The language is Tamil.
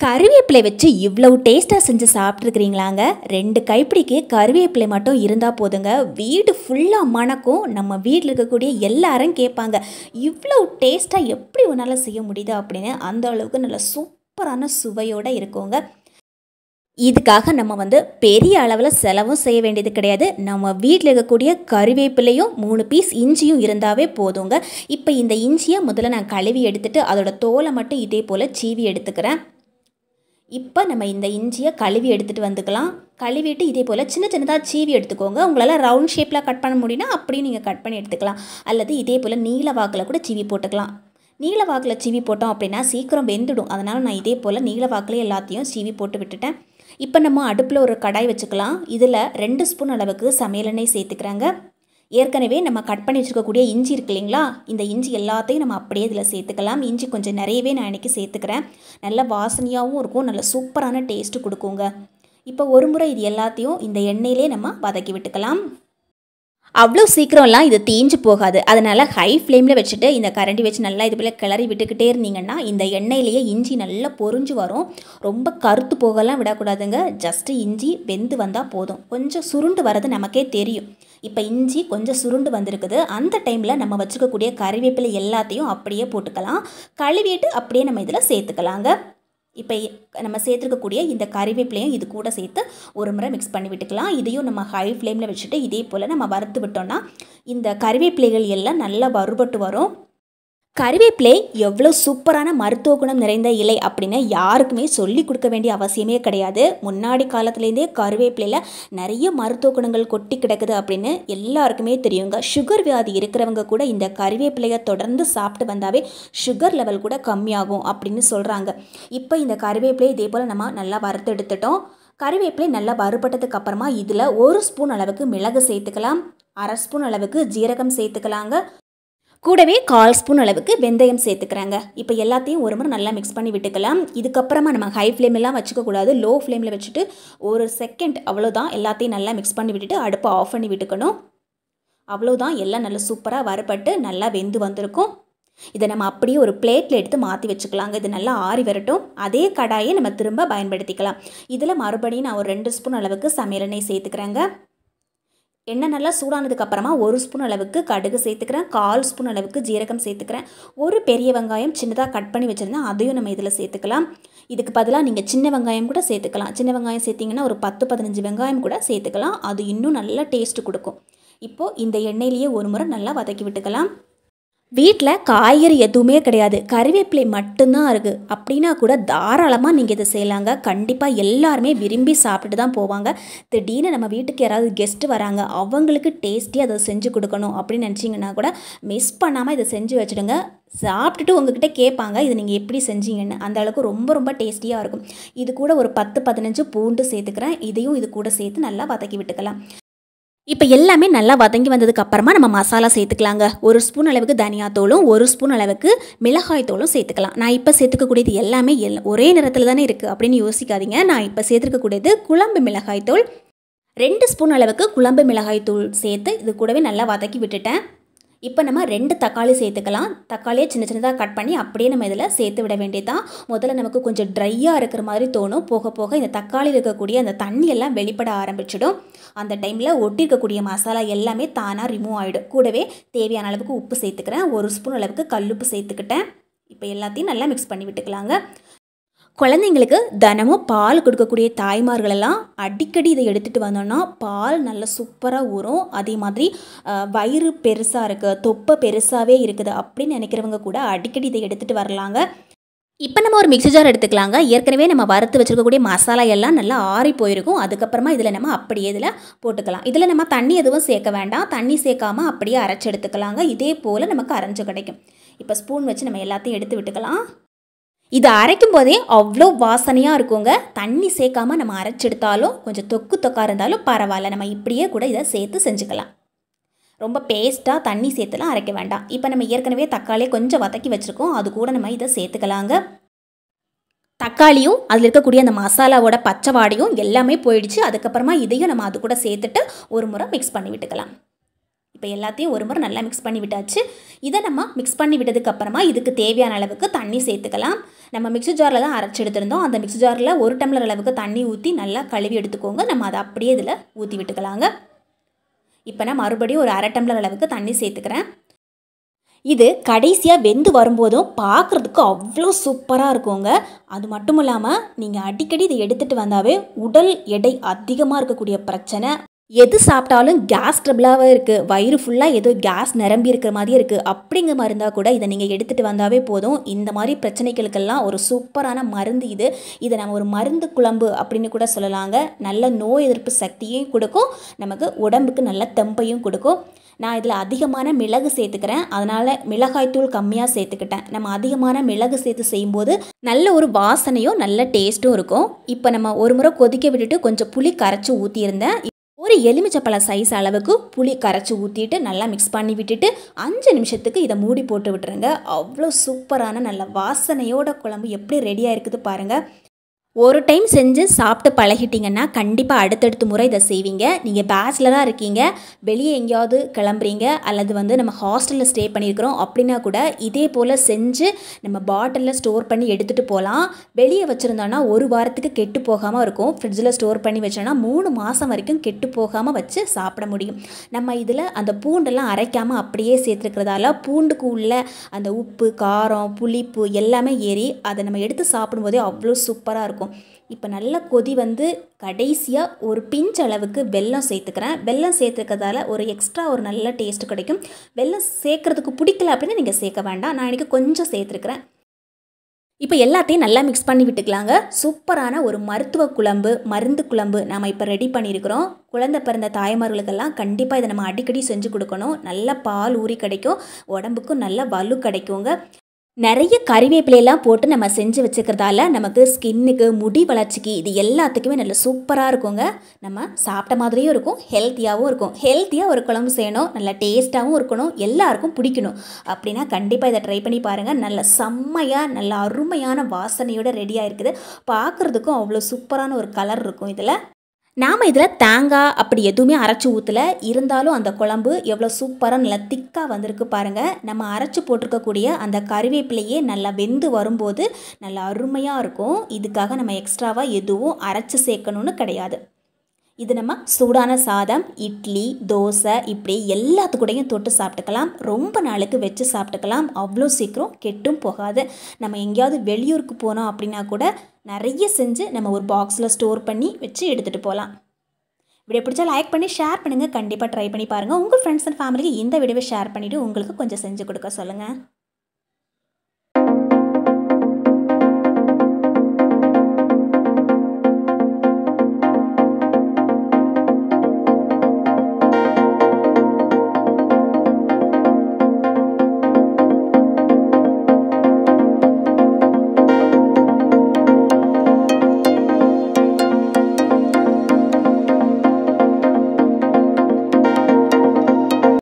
கருவேப்பிலை வச்சு இவ்வளவு டேஸ்ட்டாக செஞ்சு சாப்பிட்ருக்கிறீங்களாங்க? 2 கைப்பிடிக்கு கருவேப்பிலை மட்டும் இருந்தால் போதுங்க, வீடு ஃபுல்லாக மணக்கும். நம்ம வீட்டில் இருக்கக்கூடிய எல்லாரும் கேட்பாங்க, இவ்வளோ டேஸ்ட்டாக எப்படி உன்னால் செய்ய முடியுது அப்படின்னு. அந்த அளவுக்கு நல்ல சூப்பரான சுவையோடு இருக்குங்க. இதுக்காக நம்ம பெரிய அளவில் செலவும் செய்ய வேண்டியது கிடையாது. நம்ம வீட்டில் இருக்கக்கூடிய கருவேப்பிலையும் 3 பீஸ் இஞ்சியும் இருந்தாவே போதுங்க. இப்போ இந்த இஞ்சியை முதல்ல நான் கழுவி எடுத்துட்டு அதோட தோலை மட்டும் இதே போல் சீவி எடுத்துக்கிறேன். இப்போ நம்ம இந்த இஞ்சியை கழுவி எடுத்துகிட்டு வந்துக்கலாம். கழுவிட்டு இதே போல் சின்ன சின்னதாக சீவி எடுத்துக்கோங்க. உங்களால் ரவுண்ட் ஷேப்பில் கட் பண்ண முடியும்னா அப்படியும் நீங்கள் கட் பண்ணி எடுத்துக்கலாம். அல்லது இதே போல் நீல வாக்கில் கூட சீவி போட்டுக்கலாம். நீல வாக்கில் சீவி போட்டோம் அப்படின்னா சீக்கிரம் வெந்துடும். அதனால் நான் இதே போல் நீல வாக்கில் எல்லாத்தையும் சீவி போட்டு விட்டுட்டேன். இப்போ நம்ம அடுப்பில் ஒரு கடாய் வச்சுக்கலாம். இதில் 2 ஸ்பூன் அளவுக்கு சமையல் எண்ணெய் சேர்த்துக்கிறாங்க. ஏற்கனவே நம்ம கட் பண்ணி வச்சுருக்கக்கூடிய இஞ்சி இருக்கு இல்லைங்களா, இந்த இஞ்சி எல்லாத்தையும் நம்ம அப்படியே இதில் சேர்த்துக்கலாம். இஞ்சி கொஞ்சம் நிறையவே நான் இன்றைக்கி சேர்த்துக்கிறேன். நல்ல வாசனையாகவும் இருக்கும், நல்ல சூப்பரான டேஸ்ட்டு கொடுக்குங்க. இப்போ ஒரு முறை இது எல்லாத்தையும் இந்த எண்ணெயிலே நம்ம வதக்கி விட்டுக்கலாம். அவ்வளோ சீக்கிரம்லாம் இது தீஞ்சு போகாது. அதனால் ஹை ஃப்ளேமில் வச்சுட்டு இந்த கரண்டி வச்சு நல்லா இது போல் கிளறி விட்டுக்கிட்டே இருந்தீங்கன்னா இந்த எண்ணெயிலேயே இஞ்சி நல்லா பொரிஞ்சு வரும். ரொம்ப கருத்து போகலாம் விடக்கூடாதுங்க. ஜஸ்ட்டு இஞ்சி வெந்து வந்தால் போதும். கொஞ்சம் சுருண்டு வர்றது நமக்கே தெரியும். இப்போ இஞ்சி கொஞ்சம் சுருண்டு வந்திருக்குது. அந்த டைமில் நம்ம வச்சுக்கக்கூடிய கறிவேப்பிலை எல்லாத்தையும் அப்படியே போட்டுக்கலாம். கழுவிட்டு அப்படியே நம்ம இதில் சேர்த்துக்கலாங்க. இப்போ நம்ம சேர்த்துருக்கக்கூடிய இந்த கறிவேப்பிலையும் இது கூட சேர்த்து ஒரு முறை மிக்ஸ் பண்ணி விட்டுக்கலாம். இதையும் நம்ம ஹை ஃப்ளேமில் வச்சுட்டு இதே போல் நம்ம வறுத்து விட்டோம்னா இந்த கறிவேப்பிலைகள் எல்லாம் நல்லா வறுபட்டு வரும். கறிவேப்பிலை எவ்வளோ சூப்பரான மருத்துவ குணம் நிறைந்த இலை அப்படின்னு யாருக்குமே சொல்லி கொடுக்க வேண்டிய அவசியமே கிடையாது. முன்னாடி காலத்துலேருந்தே கறிவேப்பிலையில் நிறைய மருத்துவ குணங்கள் கொட்டி கிடக்குது அப்படின்னு எல்லாருக்குமே தெரியுங்க. சுகர் வியாதி இருக்கிறவங்க கூட இந்த கறிவேப்பிலையை தொடர்ந்து சாப்பிட்டு வந்தாவே சுகர் லெவல் கூட கம்மியாகும் அப்படின்னு சொல்கிறாங்க. இப்போ இந்த கறிவேப்பிலை இதே போல் நம்ம நல்லா வறுத்து எடுத்துட்டோம். கறிவேப்பிலை நல்லா வறுபட்டதுக்கு அப்புறமா இதில் 1 ஸ்பூன் அளவுக்கு மிளகு சேர்த்துக்கலாம். 1/2 ஸ்பூன் அளவுக்கு ஜீரகம் சேர்த்துக்கலாங்க. கூடவே 1/4 ஸ்பூன் அளவுக்கு வெந்தயம் சேர்த்துக்கிறாங்க. இப்போ எல்லாத்தையும் ஒரு முறை நல்லா மிக்ஸ் பண்ணி விட்டுக்கலாம். இதுக்கப்புறமா நம்ம ஹை ஃப்ளேம்லாம் வச்சுக்கக்கூடாது. லோ ஃப்ளேமில் வச்சுட்டு ஒரு செகண்ட் அவ்வளோதான், எல்லாத்தையும் நல்லா மிக்ஸ் பண்ணி விட்டுட்டு அடுப்பை ஆஃப் பண்ணி விட்டுக்கணும். அவ்வளோதான், எல்லாம் நல்லா சூப்பராக வறுபட்டு நல்லா வெந்து வந்திருக்கும். இதை நம்ம அப்படியே ஒரு பிளேட்டில் எடுத்து மாற்றி வச்சுக்கலாங்க. இது நல்லா ஆறி வரட்டும். அதே கடாயை நம்ம திரும்ப பயன்படுத்திக்கலாம். இதில் மறுபடியும் நான் ஒரு 2 ஸ்பூன் அளவுக்கு சமையல் எண்ணெய் சேர்த்துக்கிறேங்க. எண்ணெய் நல்லா சூடானதுக்கு அப்புறமா 1 ஸ்பூன் அளவுக்கு கடுகு சேர்த்துக்கிறேன். 1/4 ஸ்பூன் அளவுக்கு ஜீரகம் சேர்த்துக்கிறேன். ஒரு பெரிய வெங்காயம் சின்னதாக கட் பண்ணி வச்சுருந்தேன், அதையும் நம்ம இதில் சேர்த்துக்கலாம். இதுக்கு பதிலாக நீங்கள் சின்ன வெங்காயம் கூட சேர்த்துக்கலாம். சின்ன வெங்காயம் சேர்த்திங்கன்னா ஒரு 10-15 வெங்காயம் கூட சேர்த்துக்கலாம். அது இன்னும் நல்ல டேஸ்ட்டு கொடுக்கும். இப்போது இந்த எண்ணெயிலேயே ஒரு முறை நல்லா வதக்கி விட்டுக்கலாம். வீட்டில் காய்கறி எதுவுமே கிடையாது, கறிவேப்பிலை மட்டும்தான் இருக்குது அப்படின்னா கூட தாராளமாக நீங்கள் இதை செய்யலாங்க. கண்டிப்பாக எல்லாருமே விரும்பி சாப்பிட்டு தான் போவாங்க. திடீர்னு நம்ம வீட்டுக்கு யாராவது கெஸ்ட்டு வராங்க, அவங்களுக்கு டேஸ்டியாக அதை செஞ்சு கொடுக்கணும் அப்படின்னு நினச்சிங்கன்னா கூட மிஸ் பண்ணாமல் இதை செஞ்சு வச்சுடுங்க. சாப்பிட்டுட்டு உங்ககிட்ட கேட்பாங்க இது நீங்கள் எப்படி செஞ்சீங்கன்னு. அந்த அளவுக்கு ரொம்ப ரொம்ப டேஸ்டியாக இருக்கும். இது கூட ஒரு 10-15 பூண்டு சேர்த்துக்கிறேன். இதையும் இது கூட சேர்த்து நல்லா வதக்கி விட்டுக்கலாம். இப்போ எல்லாமே நல்லா வதங்கி வந்ததுக்கு அப்புறமா நம்ம மசாலா சேர்த்துக்கலாங்க. 1 ஸ்பூன் அளவுக்கு தனியாத்தூளும் 1 ஸ்பூன் அளவுக்கு மிளகாய் தூளும் சேர்த்துக்கலாம். நான் இப்போ சேர்த்துக்கக்கூடியது எல்லாமே ஒரே நிறத்தில் தானே இருக்குது அப்படின்னு யோசிக்காதீங்க. நான் இப்போ சேர்த்துக்கக்கூடியது குழம்பு மிளகாய் தூள். 2 ஸ்பூன் அளவுக்கு குழம்பு மிளகாய் தூள் சேர்த்து இது கூடவே நல்லா வதக்கி விட்டுட்டேன். இப்போ நம்ம 2 தக்காளி சேர்த்துக்கலாம். தக்காளியை சின்ன சின்னதாக கட் பண்ணி அப்படியே நம்ம இதில் சேர்த்து விட வேண்டியதான். முதல்ல நமக்கு கொஞ்சம் ட்ரையாக இருக்கிற மாதிரி தோணும். போக போக இந்த தக்காளியில் இருக்கக்கூடிய அந்த தண்ணியெல்லாம் வெளிப்பட ஆரம்பிச்சிடும். அந்த டைமில் ஒட்டி இருக்கக்கூடிய மசாலா எல்லாமே தானாக ரிமூவ் ஆகிடும். கூடவே தேவையான அளவுக்கு உப்பு சேர்த்துக்கிறேன். 1 ஸ்பூன் அளவுக்கு கல்லுப்பு சேர்த்துக்கிட்டேன். இப்போ எல்லாத்தையும் நல்லா மிக்ஸ் பண்ணி விட்டுக்கலாங்க. குழந்தைங்களுக்கு தினமும் பால் கொடுக்கக்கூடிய தாய்மார்களெல்லாம் அடிக்கடி இதை எடுத்துகிட்டு வந்தோன்னா பால் நல்லா சூப்பராக ஊறும். அதே மாதிரி வயிறு பெருசாக இருக்குது, தொப்பை பெருசாகவே இருக்குது அப்படின்னு நினைக்கிறவங்க கூட அடிக்கடி இதை எடுத்துகிட்டு வரலாங்க. இப்போ நம்ம ஒரு மிக்ஸி ஜார் எடுத்துக்கலாங்க. ஏற்கனவே நம்ம வறுத்து வச்சுருக்கக்கூடிய மசாலா எல்லாம் நல்லா ஆறி போயிருக்கும். அதுக்கப்புறமா இதில் நம்ம அப்படியே இதில் போட்டுக்கலாம். இதில் நம்ம தண்ணி எதுவும் சேர்க்க வேண்டாம். தண்ணி சேர்க்காமல் அப்படியே அரைச்சி எடுத்துக்கலாங்க. இதே போல் நமக்கு அரைஞ்சு கிடைக்கும். இப்போ ஸ்பூன் வச்சு நம்ம எல்லாத்தையும் எடுத்து விட்டுக்கலாம். இது அரைக்கும் போதே அவ்வளோ வாசனையாக இருக்குங்க. தண்ணி சேர்க்காமல் நம்ம அரைச்செடுத்தாலும் கொஞ்சம் தொக்கா இருந்தாலும் பரவாயில்ல. நம்ம இப்படியே கூட இதை சேர்த்து செஞ்சுக்கலாம். ரொம்ப பேஸ்ட்டாக தண்ணி சேர்த்துலாம் அரைக்க வேண்டாம். இப்போ நம்ம ஏற்கனவே தக்காளியை கொஞ்சம் வதக்கி வச்சுருக்கோம், அது கூட நம்ம இதை சேர்த்துக்கலாங்க. தக்காளியும் அதில் இருக்கக்கூடிய அந்த மசாலாவோட பச்சை வாடையும் எல்லாமே போயிடுச்சு. அதுக்கப்புறமா இதையும் நம்ம அது கூட சேர்த்துட்டு ஒரு முறை மிக்ஸ் பண்ணி விட்டுக்கலாம். இப்போ எல்லாத்தையும் ஒரு முறை நல்லா மிக்ஸ் பண்ணி விட்டாச்சு. இதை நம்ம மிக்ஸ் பண்ணி விட்டதுக்கு அப்புறமா இதுக்கு தேவையான அளவுக்கு தண்ணி சேர்த்துக்கலாம். நம்ம மிக்ஸி ஜாரில் தான் அரைச்சி எடுத்திருந்தோம். அந்த மிக்ஸி ஜாரில் 1 டம்ளர் அளவுக்கு தண்ணி ஊற்றி நல்லா கழுவி எடுத்துக்கோங்க. நம்ம அதை அப்படியே இதில் ஊற்றி விட்டுக்கலாங்க. இப்போ நான் மறுபடியும் ஒரு 1/2 டம்ளர் அளவுக்கு தண்ணி சேர்த்துக்கிறேன். இது கடைசியாக வெந்து வரும்போதும் பார்க்குறதுக்கு அவ்வளோ சூப்பராக இருக்குங்க. அது மட்டும் இல்லாமல் நீங்கள் அடிக்கடி இதை எடுத்துகிட்டு வந்தாவே உடல் எடை அதிகமாக இருக்கக்கூடிய பிரச்சனை, எது சாப்பிட்டாலும் கேஸ் ட்ரபிளாகவே இருக்குது, வயிறு ஃபுல்லாக ஏதோ கேஸ் நிரம்பி இருக்கிற மாதிரியே இருக்குது அப்படிங்கிற மாதிரி இருந்தால் கூட இதை நீங்கள் எடுத்துகிட்டு வந்தாவே போதும். இந்த மாதிரி பிரச்சனைகளுக்கெல்லாம் ஒரு சூப்பரான மருந்து இது. இதை நம்ம ஒரு மருந்து குழம்பு அப்படின்னு கூட சொல்லலாங்க. நல்ல நோய் எதிர்ப்பு சக்தியையும் கொடுக்கும், நமக்கு உடம்புக்கு நல்ல தெம்பையும் கொடுக்கும். நான் இதில் அதிகமான மிளகு சேர்த்துக்கிறேன், அதனால் மிளகாய்த்தூள் கம்மியாக சேர்த்துக்கிட்டேன். நம்ம அதிகமான மிளகு சேர்த்து செய்யும்போது நல்ல ஒரு வாசனையும் நல்ல டேஸ்ட்டும் இருக்கும். இப்போ நம்ம ஒரு முறை கொதிக்க விட்டுட்டு கொஞ்சம் புளி கரைச்சி ஊற்றியிருந்தேன். ஒரு எலுமிச்சப்பழ சைஸ் அளவுக்கு புளி கரைச்சி ஊற்றிட்டு நல்லா மிக்ஸ் பண்ணி விட்டுட்டு 5 நிமிஷத்துக்கு இதை மூடி போட்டு விட்டுருங்க. அவ்வளோ சூப்பரான நல்ல வாசனையோட குழம்பு எப்படி ரெடியாக இருக்குது பாருங்கள். ஒரு டைம் செஞ்சு சாப்பிட்டு பழகிட்டிங்கன்னா கண்டிப்பாக அடுத்தடுத்த முறை இதை செய்வீங்க. நீங்கள் பேச்சுலராக இருக்கீங்க, வெளியே எங்கேயாவது கிளம்புறீங்க, அல்லது நம்ம ஹாஸ்டலில் ஸ்டே பண்ணியிருக்கிறோம் அப்படின்னா கூட இதே போல் செஞ்சு நம்ம பாட்டிலில் ஸ்டோர் பண்ணி எடுத்துகிட்டு போகலாம். வெளியே வச்சுருந்தோன்னா 1 வாரத்துக்கு கெட்டு போகாமல் இருக்கும். ஃப்ரிட்ஜில் ஸ்டோர் பண்ணி வச்சோன்னா 3 மாதம் வரைக்கும் கெட்டு போகாமல் வச்சு சாப்பிட முடியும். நம்ம இதில் அந்த பூண்டெல்லாம் அரைக்காமல் அப்படியே சேர்த்துருக்கிறதால பூண்டுக்கு உள்ள அந்த உப்பு, காரம், புளிப்பு எல்லாமே ஏறி அதை நம்ம எடுத்து சாப்பிடும்போதே அவ்வளோ சூப்பராக இருக்கும். இப்போ நல்ல கொதி வந்து கடைசியாக ஒரு பிஞ்ச் அளவுக்கு வெல்லம் சேர்த்துக்கிறேன். வெல்லம் சேர்த்துக்கிறதால ஒரு எக்ஸ்ட்ரா ஒரு நல்ல டேஸ்ட் கிடைக்கும். வெல்லம் சேர்க்குறதுக்கு பிடிக்கல அப்படின்னு நீங்கள் சேர்க்க வேண்டாம். நான் இன்றைக்கி கொஞ்சம் சேர்த்துருக்கிறேன். இப்போ எல்லாத்தையும் நல்லா மிக்ஸ் பண்ணி விட்டுக்கலாங்க. சூப்பரான ஒரு மருத்துவ குழம்பு, மருந்து குழம்பு நாம் இப்போ ரெடி பண்ணியிருக்கிறோம். குழந்தை பிறந்த தாய்மார்களுக்கெல்லாம் கண்டிப்பாக இதை நம்ம அடிக்கடி செஞ்சு கொடுக்கணும். நல்ல பால் ஊறி கிடைக்கும், உடம்புக்கும் நல்ல வலு கிடைக்குங்க. நிறைய கறிவேப்பிலையெல்லாம் போட்டு நம்ம செஞ்சு வச்சுக்கிறதால நமக்கு ஸ்கின்னுக்கு, முடி வளர்ச்சிக்கு, இது எல்லாத்துக்குமே நல்ல சூப்பராக இருக்குங்க. நம்ம சாப்பிட்ட மாதிரியும் இருக்கும், ஹெல்த்தியாகவும் இருக்கும். ஹெல்த்தியாக ஒரு குழம்பு செய்யணும், நல்ல டேஸ்ட்டாகவும் இருக்கணும், எல்லாருக்கும் பிடிக்கணும் அப்படின்னா கண்டிப்பாக இதை ட்ரை பண்ணி பாருங்கள். நல்ல செம்மையாக நல்ல அருமையான வாசனையோடு ரெடியாக இருக்குது. பார்க்குறதுக்கும் அவ்வளோ சூப்பரான ஒரு கலர் இருக்கும். நாம் இதில் தேங்காய் அப்படி எதுவுமே அரைச்சி ஊற்றலை, இருந்தாலும் அந்த குழம்பு எவ்வளோ சூப்பராக நல்லா திக்காக வந்திருக்கு பாருங்கள். நம்ம அரைச்சி போட்டிருக்கக்கூடிய அந்த கறிவேப்பிலையே நல்லா வெந்து வரும்போது நல்லா அருமையாக இருக்கும். இதுக்காக நம்ம எக்ஸ்ட்ராவாக எதுவும் அரைச்சி சேர்க்கணுன்னு கிடையாது. இது நம்ம சூடான சாதம், இட்லி, தோசை இப்படி எல்லாத்துக்கூடையும் தொட்டு சாப்பிட்டுக்கலாம். ரொம்ப நாளுக்கு வச்சு சாப்பிட்டுக்கலாம். அவ்வளோ சீக்கிரம் கெட்டும் போகாது. நம்ம எங்கேயாவது வெளியூருக்கு போனோம் அப்படின்னா கூட நிறைய செஞ்சு நம்ம ஒரு பாக்ஸில் ஸ்டோர் பண்ணி வச்சு எடுத்துகிட்டு போகலாம். வீடியோ பிடிச்சா லைக் பண்ணி ஷேர் பண்ணுங்கள். கண்டிப்பாக ட்ரை பண்ணி பாருங்கள். உங்கள் ஃப்ரெண்ட்ஸ் அண்ட் ஃபேமிலிக்கு இந்த வீடியோவை ஷேர் பண்ணிவிட்டு உங்களுக்கு கொஞ்சம் செஞ்சு கொடுக்க சொல்லுங்கள்.